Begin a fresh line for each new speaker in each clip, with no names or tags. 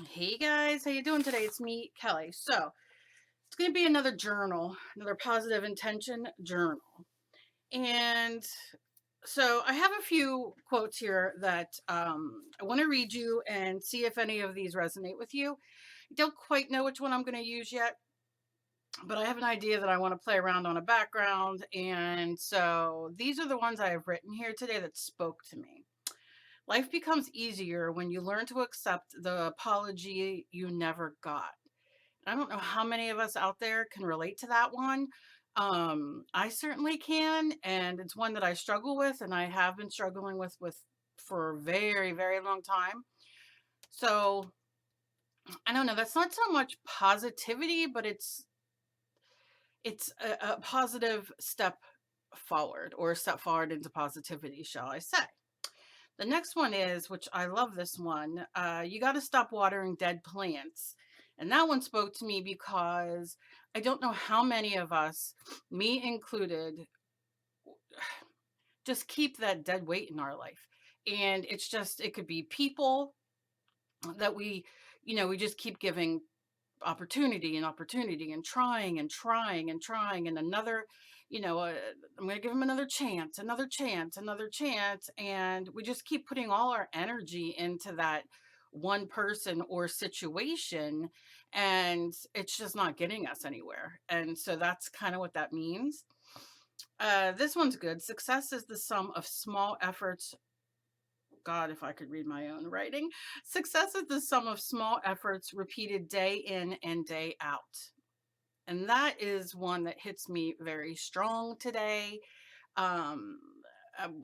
Hey guys, how you doing today? It's me, Kelly. So it's going to be another journal, another positive intention journal. And so I have a few quotes here that I want to read you and see if any of these resonate with you. I don't quite know which one I'm going to use yet, but I have an idea that I want to play around on a background. And so these are the ones I have written here today that spoke to me. Life becomes easier when you learn to accept the apology you never got. I don't know how many of us out there can relate to that one. I certainly can, and it's one that I struggle with, and I have been struggling with for a very, very long time. So I don't know. That's not so much positivity, but it's a positive step forward, or a step forward into positivity, shall I say? The next one is, which I love this one, you got to stop watering dead plants. And that one spoke to me because I don't know how many of us, me included, just keep that dead weight in our life. And it's just, it could be people that we just keep giving opportunity and opportunity and trying and trying and trying and another, I'm going to give them another chance, another chance, another chance. And we just keep putting all our energy into that one person or situation. And it's just not getting us anywhere. And so that's kind of what that means. This one's good. Success is the sum of small efforts. God, if I could read my own writing. Success is the sum of small efforts repeated day in and day out. And that is one that hits me very strong today. Um,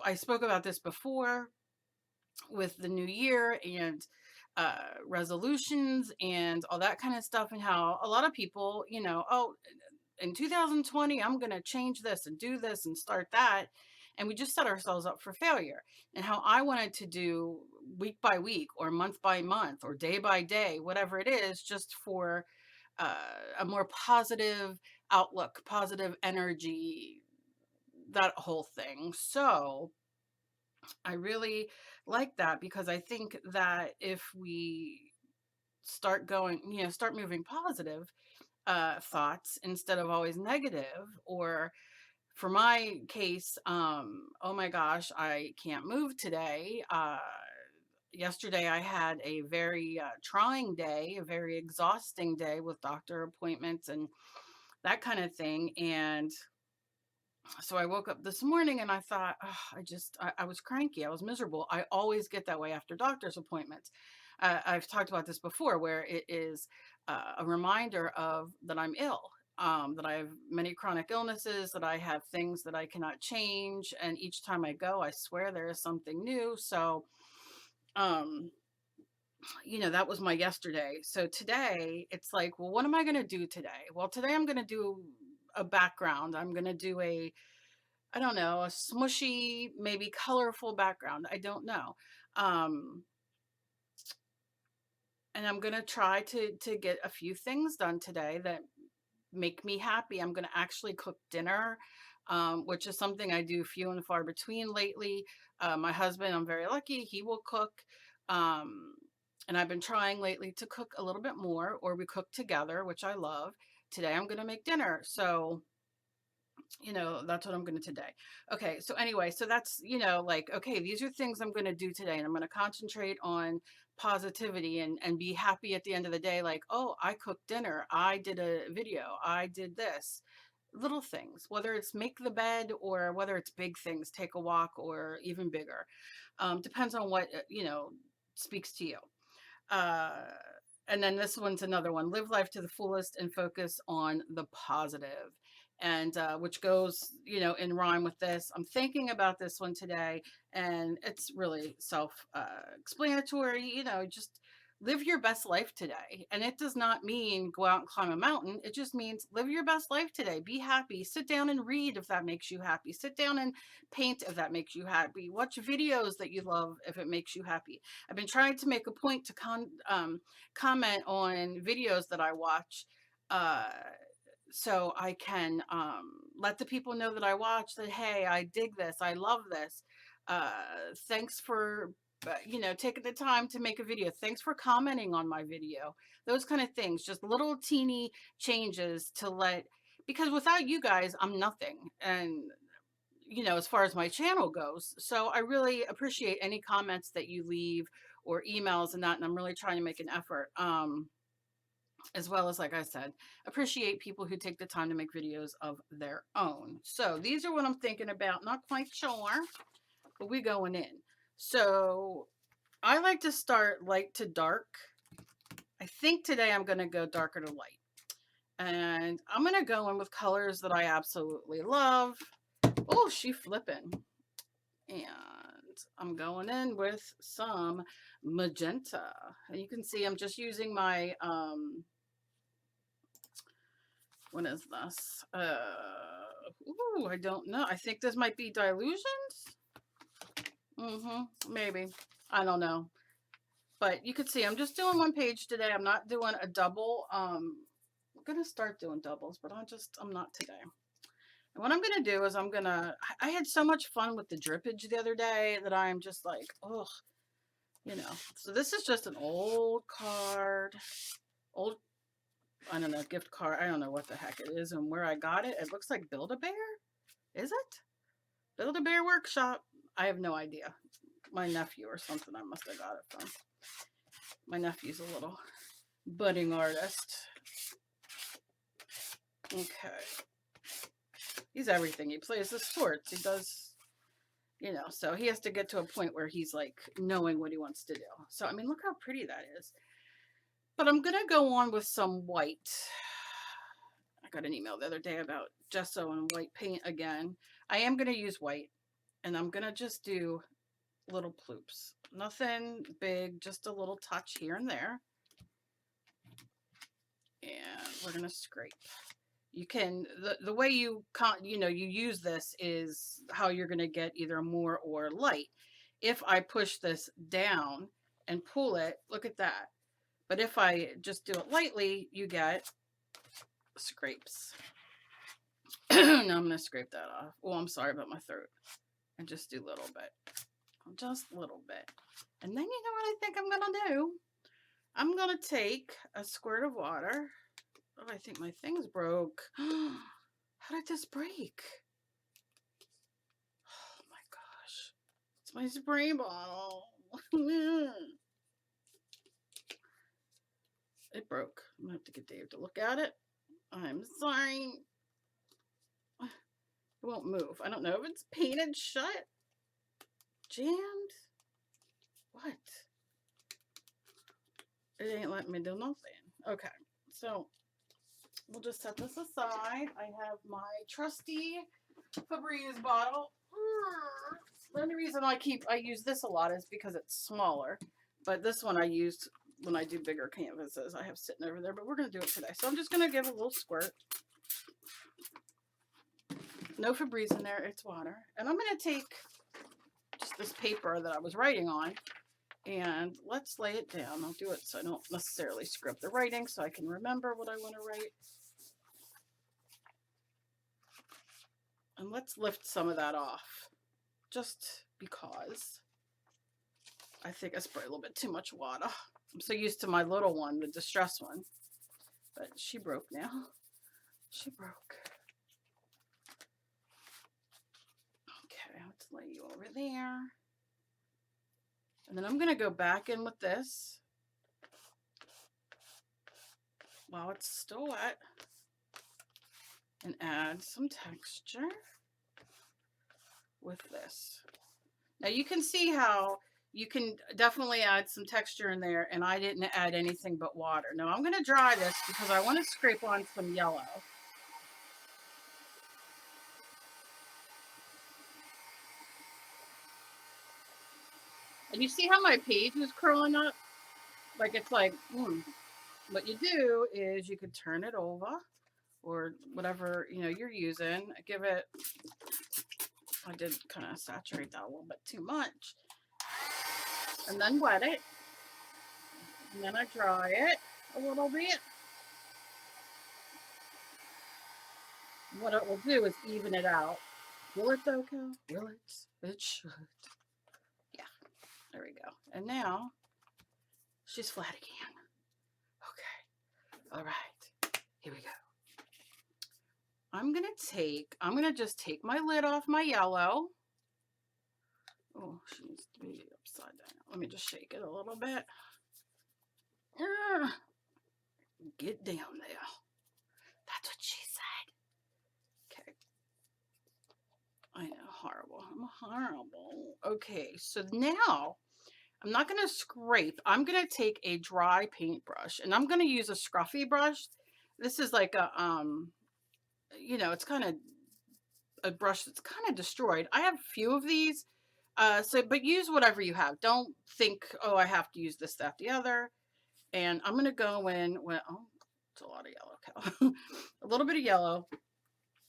I spoke about this before with the new year and resolutions and all that kind of stuff, and how a lot of people, oh, in 2020, I'm going to change this and do this and start that. And we just set ourselves up for failure. And how I wanted to do week by week or month by month or day by day, whatever it is, just for a more positive outlook, positive energy, that whole thing. So I really like that, because I think that if we start going, start moving positive thoughts instead of always negative, or for my case, oh my gosh, I can't move today. Yesterday I had a very trying day, a very exhausting day with doctor appointments and that kind of thing. And so I woke up this morning and I thought, "Ugh, I was cranky. I was miserable. I always get that way after doctor's appointments. I've talked about this before, where it is a reminder of that I'm ill, that I have many chronic illnesses, that I have things that I cannot change. And each time I go, I swear there is something new. So, um, that was my yesterday. So today it's like, well, what am I going to do today? Well, today I'm going to do a background. I'm going to do I don't know, a smushy, maybe colorful background. I don't know. Um, and I'm gonna try to get a few things done today that make me happy. I'm gonna actually cook dinner, which is something I do few and far between lately. My husband, I'm very lucky, he will cook. Um, and I've been trying lately to cook a little bit more, or we cook together, which I love. Today I'm gonna make dinner. So that's what I'm going to today. Okay. So anyway, so that's, like, okay, these are things I'm going to do today, and I'm going to concentrate on positivity and be happy at the end of the day. Like, oh, I cooked dinner. I did a video. I did this. Little things, whether it's make the bed or whether it's big things, take a walk, or even bigger. Depends on what, speaks to you. Uh, and then this one's another one: live life to the fullest and focus on the positive. And which goes, in rhyme with this. I'm thinking about this one today, and it's really self explanatory. Just live your best life today. And it does not mean go out and climb a mountain. It just means live your best life today. Be happy. Sit down and read if that makes you happy. Sit down and paint if that makes you happy. Watch videos that you love if it makes you happy. I've been trying to make a point to comment on videos that I watch, uh, so I can let the people know that I watch that, hey, I dig this, I love this. Thanks for you know, taking the time to make a video. Thanks for commenting on my video. Those kind of things, just little teeny changes to let, because without you guys, I'm nothing. And, you know, as far as my channel goes. So I really appreciate any comments that you leave or emails and that. And I'm really trying to make an effort. As well as, like I said, appreciate people who take the time to make videos of their own. So these are what I'm thinking about. Not quite sure, but we going in. So I like to start light to dark. I think today I'm going to go darker to light. And I'm going to go in with colors that I absolutely love. Oh, she flipping. And I'm going in with some magenta. And you can see I'm just using my, what is this? Ooh, I don't know. I think this might be Dilutions. Maybe. I don't know. But you can see I'm just doing one page today. I'm not doing a double. I'm going to start doing doubles, but I'm not today. And what I'm going to do is I had so much fun with the drippage the other day that I'm just like, oh, you know. So this is just an old card, I don't know, gift card. I don't know what the heck it is and where I got it. It looks like Build-A-Bear. Is it? Build-A-Bear Workshop. I have no idea. My nephew or something I must have got it from. My nephew's a little budding artist. Okay. He's everything. He plays the sports. He does, you know, so he has to get to a point where he's like knowing what he wants to do. So, I mean, look how pretty that is. But I'm going to go on with some white. I got an email the other day about gesso and white paint again. I am going to use white, and I'm going to just do little ploops. Nothing big, just a little touch here and there. And we're going to scrape. You can, the way you use this is how you're going to get either more or light. If I push this down and pull it, look at that. But if I just do it lightly, you get scrapes. Now I'm going to scrape that off. Oh, I'm sorry about my throat. And just do a little bit. Just a little bit. And then you know what I think I'm going to do? I'm going to take a squirt of water. Oh, I think my thing's broke. How did this break? Oh my gosh. It's my spray bottle. It broke. I'm going to have to get Dave to look at it. I'm sorry. It won't move. I don't know if it's painted shut. Jammed? What? It ain't letting me do nothing. Okay. So we'll just set this aside. I have my trusty Febreze bottle. The only reason I use this a lot is because it's smaller. But this one I used when I do bigger canvases. I have sitting over there, but we're going to do it today. So I'm just going to give a little squirt. No Febreze in there, it's water. And I'm going to take just this paper that I was writing on, and let's lay it down. I'll do it so I don't necessarily screw up the writing, so I can remember what I want to write. And let's lift some of that off, just because I think I sprayed a little bit too much water. I'm so used to my little one, the distress one, but she broke now. She broke. Okay, let's lay you over there. And then I'm going to go back in with this while it's still wet and add some texture with this. Now you can see how you can definitely add some texture in there, and I didn't add anything but water. Now I'm going to dry this because I want to scrape on some yellow. And you see how my page is curling up? Like it's like, What you do is you could turn it over, or whatever, you know, you're using. Give it, I did kind of saturate that a little bit too much. And then wet it. And then I dry it a little bit. What it will do is even it out. Will it though, Cal? Will it? It should. Yeah. There we go. And now she's flat again. Okay. All right. Here we go. I'm going to just take my lid off my yellow. Oh, she needs to be upside down. Let me just shake it a little bit. Get down there. That's what she said. Okay. I know, horrible. I'm horrible. Okay, so now I'm not going to scrape. I'm going to take a dry paintbrush and I'm going to use a scruffy brush. This is like a, you know, it's kind of a brush that's kind of destroyed. I have a few of these. But use whatever you have. Don't think, oh, I have to use this, that, the other. And I'm going to go in with, oh, it's a lot of yellow. A little bit of yellow.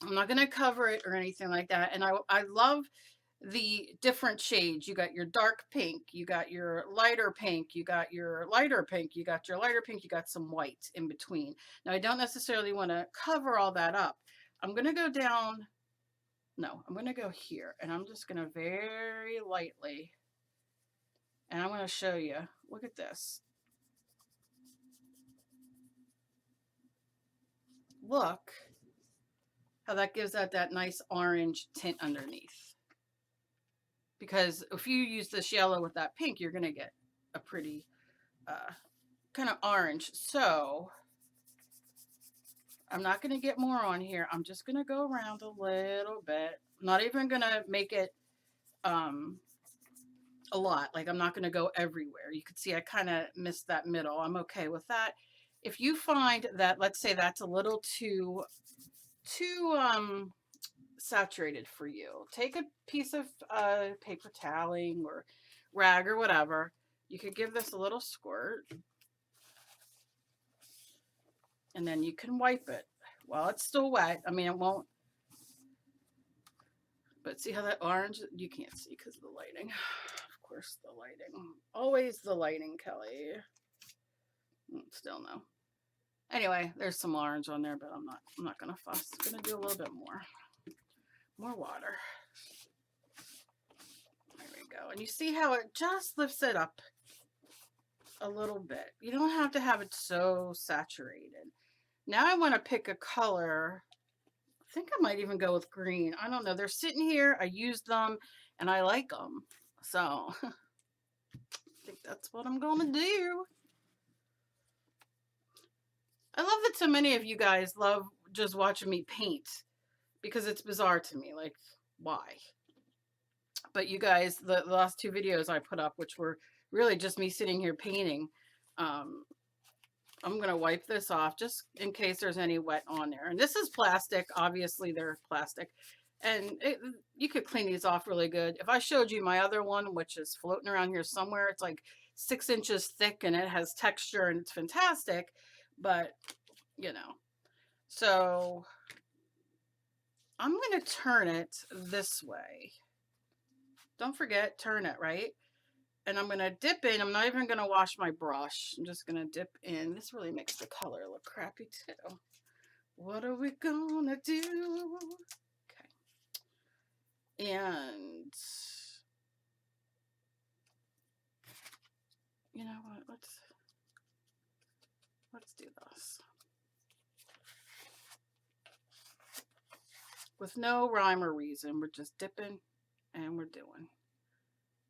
I'm not going to cover it or anything like that. And I love the different shades. You got your dark pink, you got your lighter pink, you got your lighter pink, you got your lighter pink, you got some white in between. Now, I don't necessarily want to cover all that up. I'm going to go down. No, I'm going to go here and I'm just going to very lightly, and I'm going to show you, look at this. Look how that gives out that nice orange tint underneath. Because if you use this yellow with that pink, you're going to get a pretty kind of orange. So I'm not going to get more on here. I'm just going to go around a little bit. I'm not even going to make it a lot. Like, I'm not going to go everywhere. You can see I kind of missed that middle. I'm okay with that. If you find that, let's say that's a little too saturated for you, take a piece of paper toweling or rag or whatever. You could give this a little squirt, and then you can wipe it while it's still wet. I mean, it won't, but see how that orange, you can't see because of the lighting. Of course, the lighting. Always the lighting, Kelly. Still no. Anyway, there's some orange on there, but I'm not gonna fuss. I'm gonna do a little bit more water. There we go. And you see how it just lifts it up a little bit. You don't have to have it so saturated. Now I want to pick a color. I think I might even go with green. I don't know. They're sitting here. I used them and I like them. So I think that's what I'm going to do. I love that so many of you guys love just watching me paint, because it's bizarre to me. Like, why? But you guys, the last two videos I put up, which were really just me sitting here painting, I'm going to wipe this off just in case there's any wet on there. And this is plastic. Obviously, they're plastic. And you could clean these off really good. If I showed you my other one, which is floating around here somewhere, it's like 6 inches thick and it has texture and it's fantastic. But, you know, so I'm going to turn it this way. Don't forget, turn it, right? And I'm going to dip in. I'm not even going to wash my brush. I'm just going to dip in. This really makes the color look crappy too. What are we going to do? Okay. And you know what? Let's do this. With no rhyme or reason. We're just dipping and we're doing.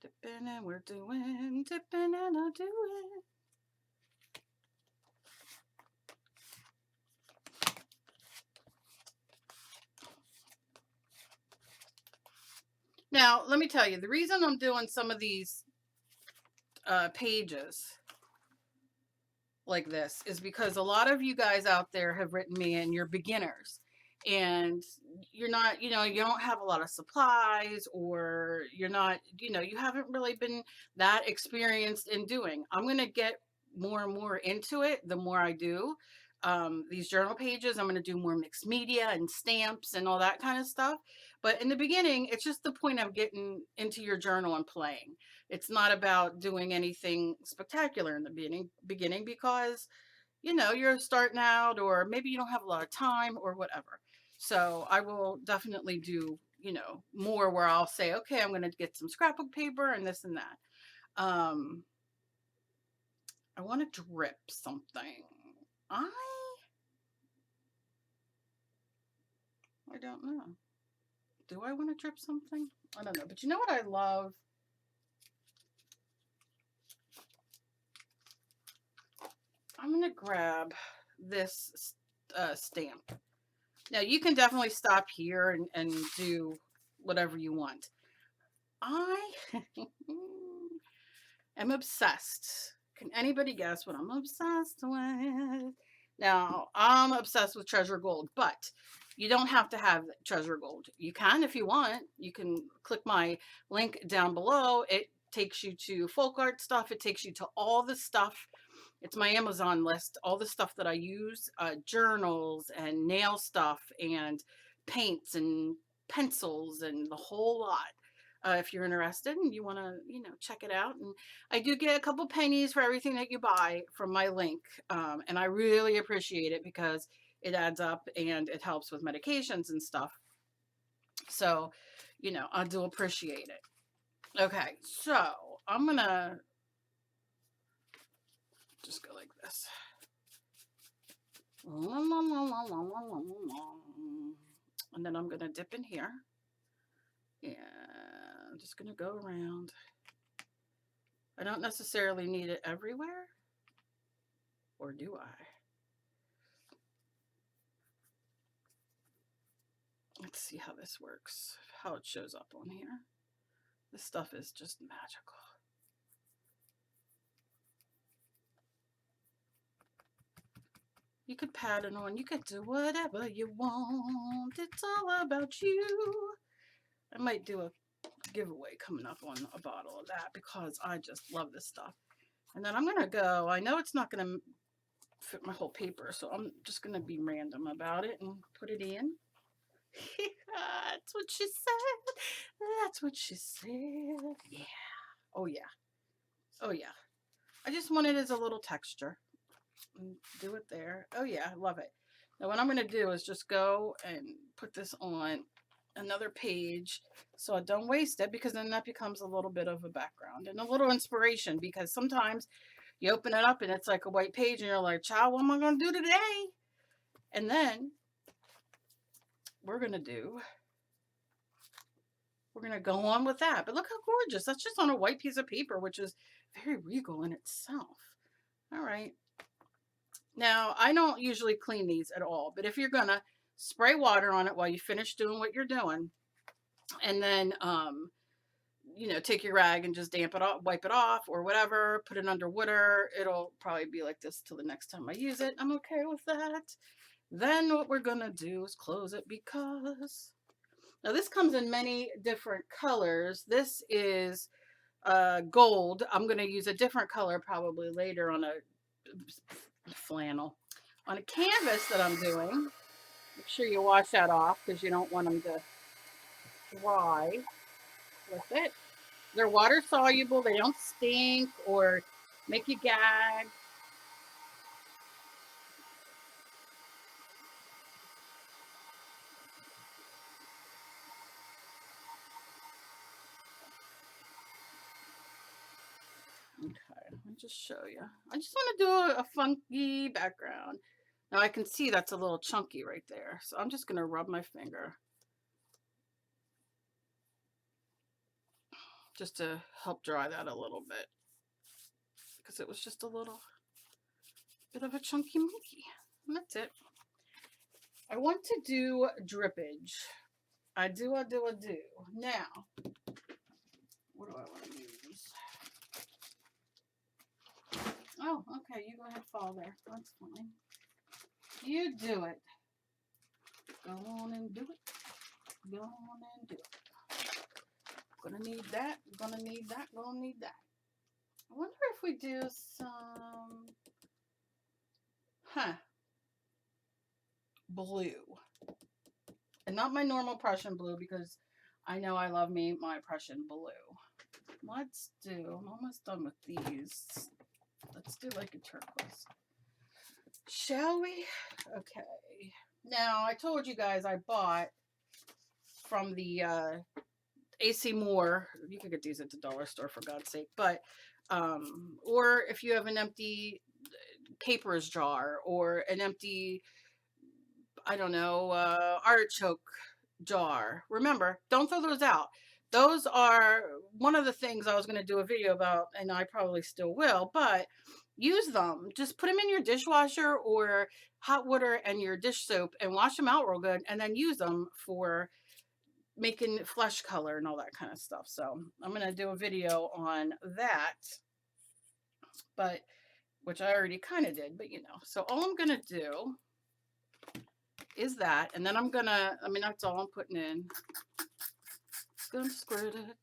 Dipping and we're doing. Dipping and I'm doing. Now, let me tell you, the reason I'm doing some of these pages like this is because a lot of you guys out there have written me and you're beginners. And you're not, you know, you don't have a lot of supplies, or you're not, you know, you haven't really been that experienced in doing. I'm going to get more and more into it the more I do. These journal pages, I'm going to do more mixed media and stamps and all that kind of stuff. But in the beginning, it's just the point of getting into your journal and playing. It's not about doing anything spectacular in the beginning because, you know, you're starting out, or maybe you don't have a lot of time or whatever. So I will definitely do, you know, more where I'll say, okay, I'm going to get some scrapbook paper and this and that. Um, I want to drip something. I I don't know. Do I want to drip something? I don't know. But you know what I love? I'm going to grab this stamp. Now, you can definitely stop here and do whatever you want. I am obsessed. Can anybody guess what I'm obsessed with? Now, I'm obsessed with treasure gold, but you don't have to have treasure gold. You can if you want. You can click my link down below. It takes you to folk art stuff. It takes you to all the stuff. It's my Amazon list, all the stuff that I use, journals and nail stuff and paints and pencils and the whole lot. If you're interested and you want to, check it out. And I do get a couple pennies for everything that you buy from my link. And I really appreciate it because it adds up and it helps with medications and stuff. So, I do appreciate it. Okay, so I'm going to just go like this. And then I'm going to dip in here. Yeah, I'm just going to go around. I don't necessarily need it everywhere. Or do I? Let's see how this works, how it shows up on here. This stuff is just magical. You could pat it on. You could do whatever you want. It's all about you. I might do a giveaway coming up on a bottle of that because I just love this stuff. And then I'm going to go. I know it's not going to fit my whole paper, so I'm just going to be random about it and put it in. That's what she said. That's what she said. Yeah. Oh, yeah. Oh, yeah. I just want it as a little texture. Do it there. Oh, yeah. I love it. Now, what I'm going to do is just go and put this on another page so I don't waste it, because then that becomes a little bit of a background and a little inspiration, because sometimes you open it up and it's like a white page and you're like, child, what am I going to do today? And then we're going to go on with that. But look how gorgeous. That's just on a white piece of paper, which is very regal in itself. All right. Now, I don't usually clean these at all, but if you're going to spray water on it while you finish doing what you're doing, and then, take your rag and just damp it off, wipe it off or whatever, put it under water. It'll probably be like this till the next time I use it. I'm okay with that. Then what we're going to do is close it, because now this comes in many different colors. This is gold. I'm going to use a different color probably later on a flannel. On a canvas that I'm doing, make sure you wash that off because you don't want them to dry with it. They're water soluble. They don't stink or make you gag. Okay, let me just show you. I just want to do a funky background. Now I can see that's a little chunky right there. So I'm just going to rub my finger just to help dry that a little bit, because it was just a little bit of a chunky monkey. And that's it. I want to do drippage. I do. Now, what do I want to use? Oh, okay. You go ahead, fall there. That's fine. You do it. Go on and do it. Go on and do it. Gonna need that. Gonna need that. Gonna need that. I wonder if we do some, blue. And not my normal Prussian blue, because I know I love me my Prussian blue. Let's do, I'm almost done with these. Let's do like a turquoise. Shall we? Okay. Now, I told you guys I bought from the AC Moore, you can get these at the dollar store for God's sake, but or if you have an empty capers jar or an empty, I don't know, artichoke jar. Remember, don't throw those out. Those are one of the things I was going to do a video about, and I probably still will, but use them. Just put them in your dishwasher or hot water and your dish soap and wash them out real good, and then use them for making flesh color and all that kind of stuff. So I'm going to do a video on that, but which I already kind of did, but you know, so all I'm going to do is that, and then I'm gonna, I mean, that's all I'm putting in. Gonna squirt it,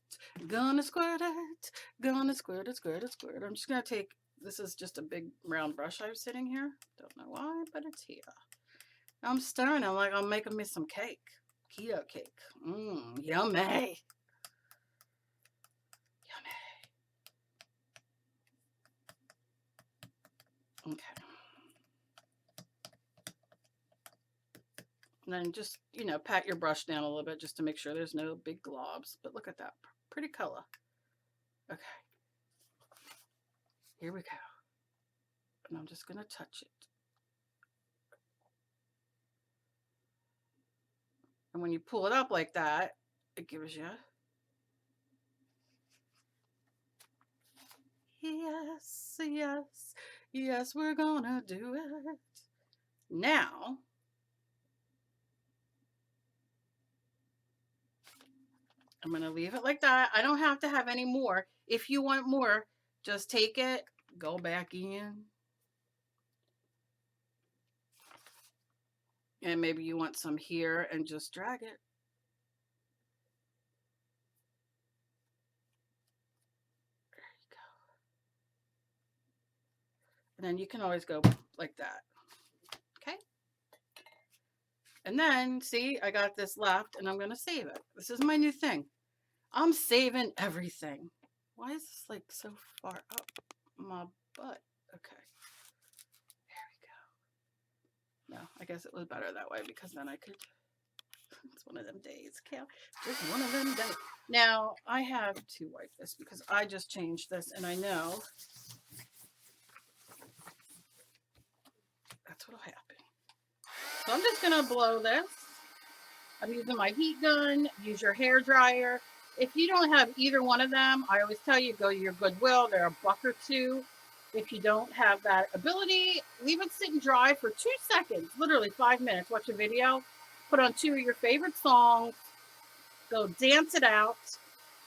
gonna squirt it, gonna squirt it, squirt it, squirt it. I'm just gonna take, this is just a big round brush I was sitting here. Don't know why, but it's here. I'm stirring, I'm like, I'm making me some cake. Keto cake. Mmm, yummy. Yummy. Okay. And then just, you know, pat your brush down a little bit just to make sure there's no big globs. But look at that. Pretty color. Okay. Here we go. And I'm just going to touch it. And when you pull it up like that, it gives you, yes, yes, yes, we're gonna do it. Now, I'm gonna leave it like that. I don't have to have any more. If you want more, just take it, go back in. And maybe you want some here and just drag it. There you go. And then you can always go like that. Okay. And then, see, I got this left and I'm going to save it. This is my new thing. I'm saving everything. Why is this like so far up my butt? Okay. There we go. No, I guess it was better that way because then I could, it's one of them days, Cal. Just one of them days. Now, I have to wipe this because I just changed this and I know that's what'll happen. So I'm just going to blow this. I'm using my heat gun. Use your hair dryer. If you don't have either one of them, I always tell you, go to your Goodwill. They're $1 or $2. If you don't have that ability, leave it sit and dry for 2 seconds, literally 5 minutes. Watch a video, put on 2 of your favorite songs, go dance it out.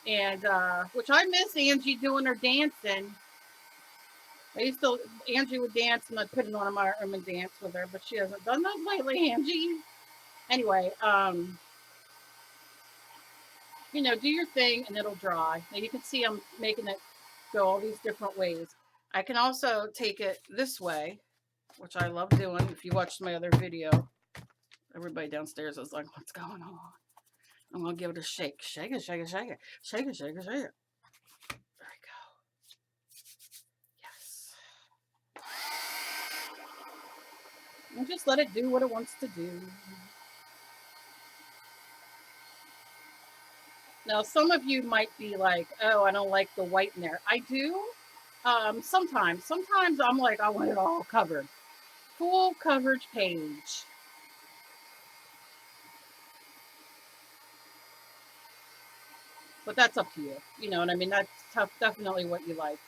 And, which I miss Angie doing her dancing. I used to, Angie would dance and I'd put it on a arm and dance with her, but she hasn't done that lately, Angie. Anyway, you know, do your thing and it'll dry. Now you can see I'm making it go all these different ways. I can also take it this way, which I love doing. If you watched my other video, everybody downstairs was like, what's going on? I'm going to give it a shake. Shake it, shake it, shake it. Shake it, shake it, shake it. There we go. Yes. And just let it do what it wants to do. Now, some of you might be like, oh, I don't like the white in there. I do. Sometimes I'm like, I want it all covered. Full coverage page. But that's up to you. You know what I mean? That's definitely what you like.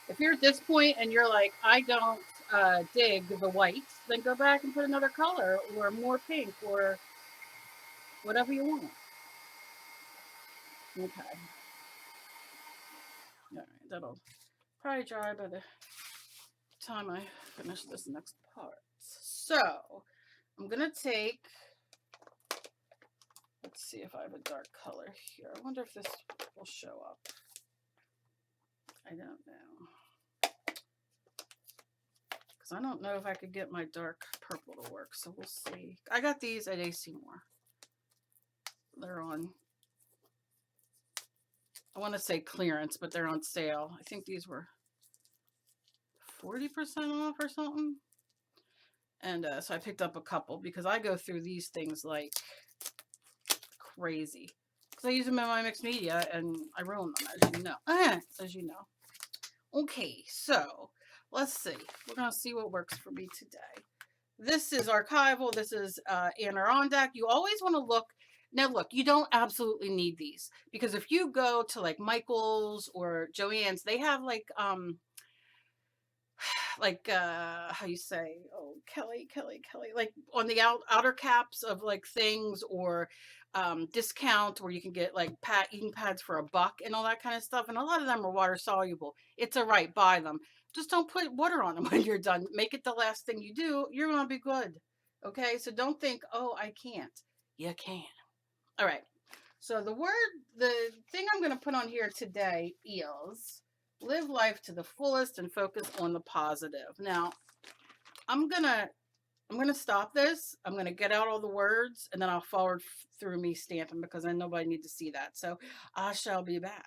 If you're at this point and you're like, I don't dig the white, then go back and put another color or more pink or whatever you want. Okay. All right, that'll probably dry by the time I finish this next part. So I'm gonna take, let's see if I have a dark color here. I wonder if this will show up. I don't know. Because I don't know if I could get my dark purple to work, so we'll see. I got these at AC Moore. They're on, I want to say clearance, but they're on sale. I think these were 40% off or something. And so I picked up a couple because I go through these things like crazy. Because because I use them in my mixed media and I ruin them, as you know. As you know. Okay, so let's see. We're going to see what works for me today. This is archival. This is Adirondack. You always want to look. Now, look, you don't absolutely need these because if you go to like Michael's or Joann's, they have like how you say, oh, Kelly, like on the outer caps of like things, or discount where you can get like eating pads for $1 and all that kind of stuff. And a lot of them are water soluble. It's all right, buy them. Just don't put water on them when you're done. Make it the last thing you do. You're going to be good. Okay. So don't think, oh, I can't. You can. All right. So the thing I'm going to put on here today is live life to the fullest and focus on the positive. Now, I'm going to stop this. I'm going to get out all the words and then I'll forward through me stamping because I know nobody need to see that. So I shall be back.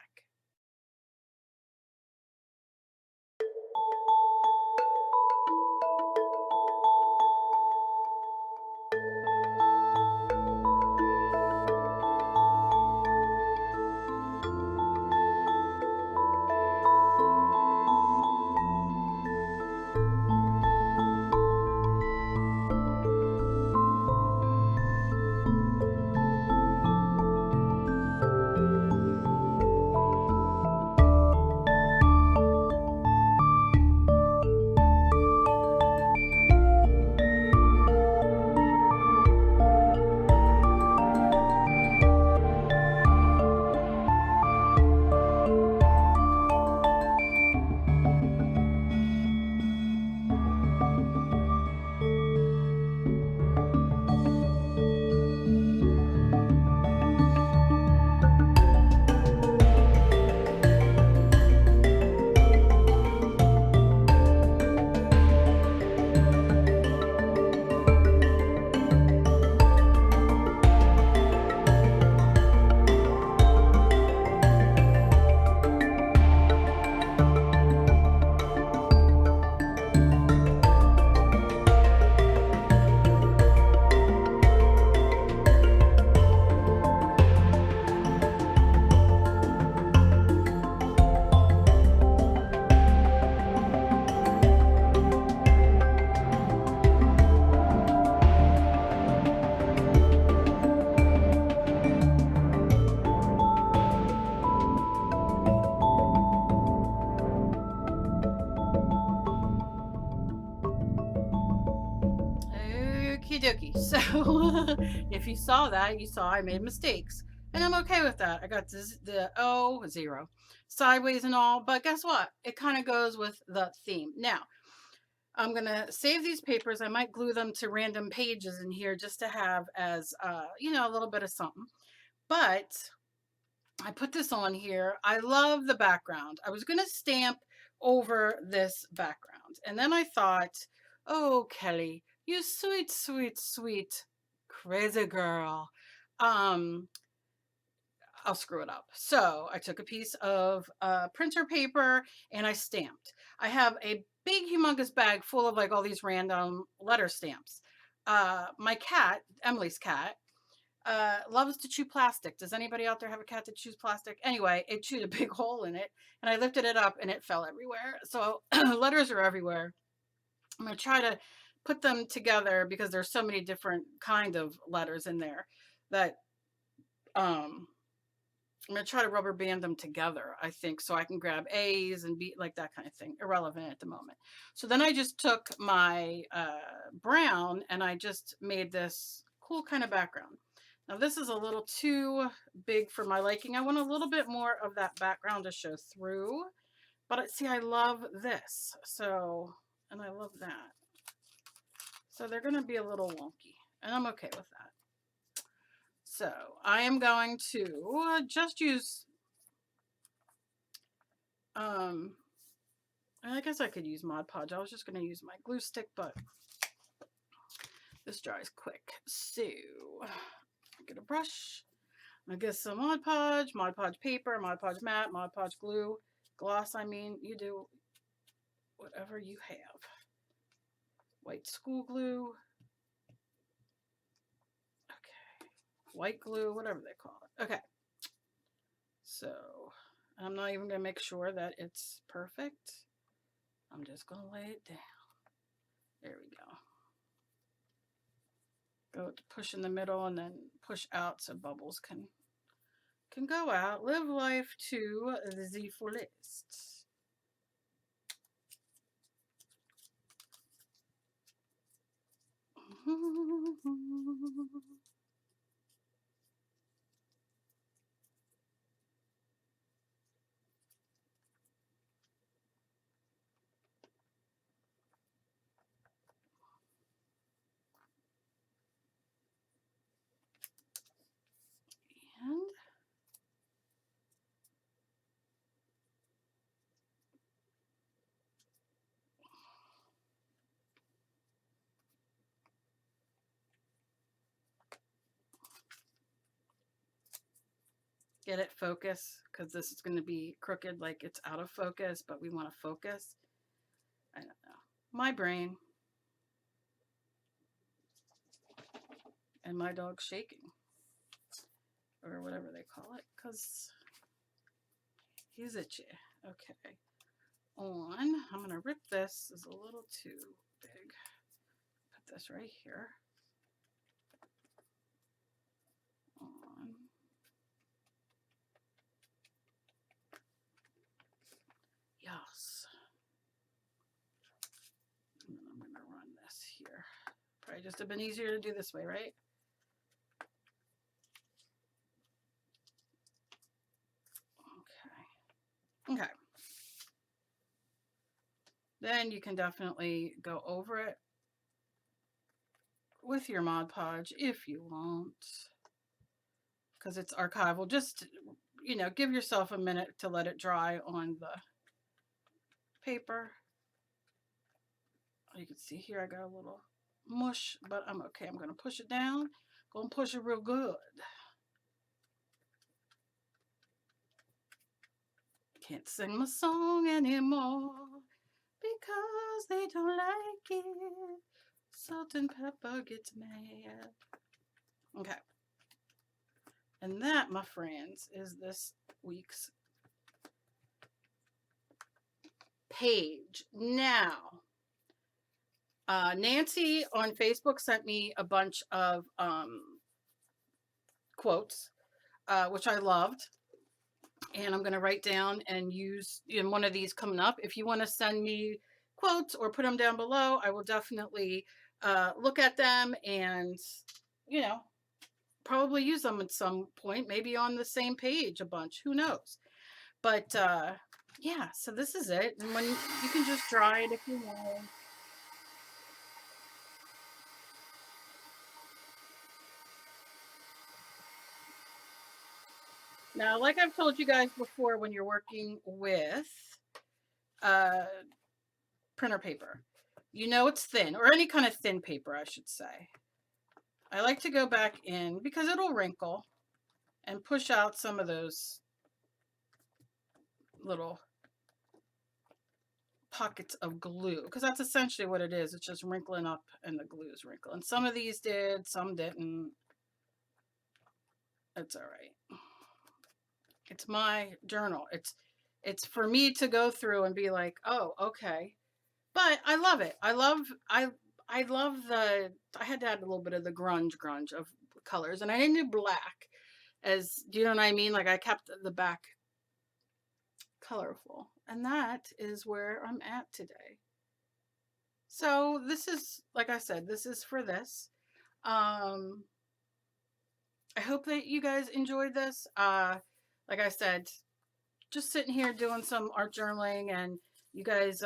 Okie dokie. So if you saw that, you saw I made mistakes. And I'm okay with that. I got the O, 0, sideways and all. But guess what? It kind of goes with the theme. Now, I'm going to save these papers. I might glue them to random pages in here just to have as, a little bit of something. But I put this on here. I love the background. I was going to stamp over this background. And then I thought, oh, Kelly, you sweet, sweet, sweet, crazy girl. I'll screw it up. So I took a piece of printer paper and I stamped. I have a big, humongous bag full of like all these random letter stamps. My cat, Emily's cat, loves to chew plastic. Does anybody out there have a cat that chews plastic? Anyway, it chewed a big hole in it and I lifted it up and it fell everywhere. So letters are everywhere. I'm going to try to put them together because there's so many different kind of letters in there that I'm going to try to rubber band them together, I think, so I can grab A's and B, like that kind of thing. Irrelevant at the moment. So then I just took my brown and I just made this cool kind of background. Now this is a little too big for my liking. I want a little bit more of that background to show through. But see, I love this. So, and I love that. So they're going to be a little wonky. And I'm okay with that. So I am going to just use, I guess I could use Mod Podge. I was just going to use my glue stick, but this dries quick. So get a brush. I get some Mod Podge paper, Mod Podge matte, Mod Podge glue, gloss. I mean, you do whatever you have. White school glue. Okay. White glue, whatever they call it. Okay. So I'm not even going to make sure that it's perfect. I'm just going to lay it down. There we go. Go to push in the middle and then push out so bubbles can go out. Live life to the fullest. And get it focus, because this is going to be crooked like it's out of focus, but we want to focus. I don't know. My brain and my dog's shaking, or whatever they call it, because he's itchy. Okay. I'm going to rip this. It's a little too big. Put this right here. On. Yes. And then I'm going to run this here. Probably just have been easier to do this way, right? Okay. Okay. Then you can definitely go over it with your Mod Podge if you want, because it's archival. Just, you know, give yourself a minute to let it dry on the paper. You can see here I got a little mush, but I'm okay. I'm going to push it down. Going to push it real good. Can't sing my song anymore because they don't like it. Salt and pepper gets mad. Okay. And that, my friends, is this week's page. Now, Nancy on Facebook sent me a bunch of quotes, which I loved. And I'm going to write down and use in one of these coming up. If you want to send me quotes or put them down below, I will definitely look at them and, you know, probably use them at some point, maybe on the same page a bunch. Who knows? But yeah, so this is it. And when you can just dry it if you want. Now, like I've told you guys before, when you're working with printer paper, you know it's thin, or any kind of thin paper, I should say. I like to go back in because it'll wrinkle and push out some of those little pockets of glue, because that's essentially what it is. It's just wrinkling up and the glue is wrinkling. Some of these did, some didn't. It's all right. It's my journal. It's for me to go through and be like, oh, okay. But I love it. I love the, I had to add a little bit of the grunge of colors, and I didn't do black, as, do you know what I mean? Like I kept the back colorful, and that is where I'm at today. So this is, like I said, this is for this. I hope that you guys enjoyed this. Like I said, just sitting here doing some art journaling, and you guys,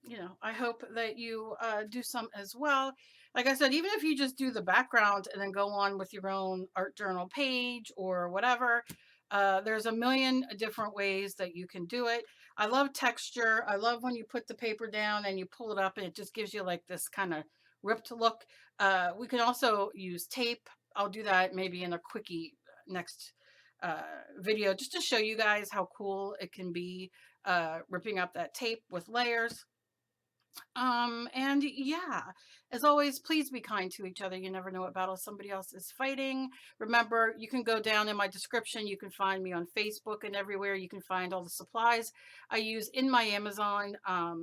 you know, I hope that you do some as well. Like I said, even if you just do the background and then go on with your own art journal page or whatever, there's a million different ways that you can do it. I love texture. I love when you put the paper down and you pull it up and it just gives you like this kind of ripped look. We can also use tape. I'll do that maybe in a quickie next video, just to show you guys how cool it can be, ripping up that tape with layers. And yeah, as always, please be kind to each other. You never know what battle somebody else is fighting. Remember, you can go down in my description. You can find me on Facebook and everywhere. You can find all the supplies I use in my Amazon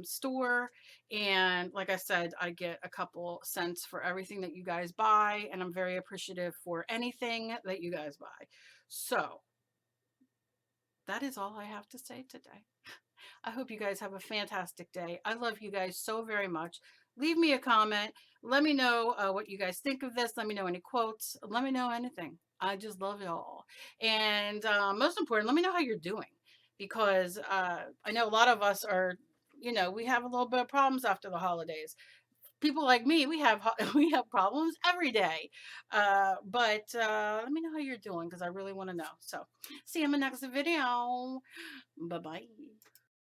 store. And like I said, I get a couple cents for everything that you guys buy. And I'm very appreciative for anything that you guys buy. So that is all I have to say today. I hope you guys have a fantastic day. I love you guys so very much. Leave me a comment. Let me know what you guys think of this. Let me know any quotes. Let me know anything. I just love y'all. And most important, let me know how you're doing because I know a lot of us are, we have a little bit of problems after the holidays. People like me, we have we have problems every day. But let me know how you're doing because I really want to know. So see you in my next video. Bye bye.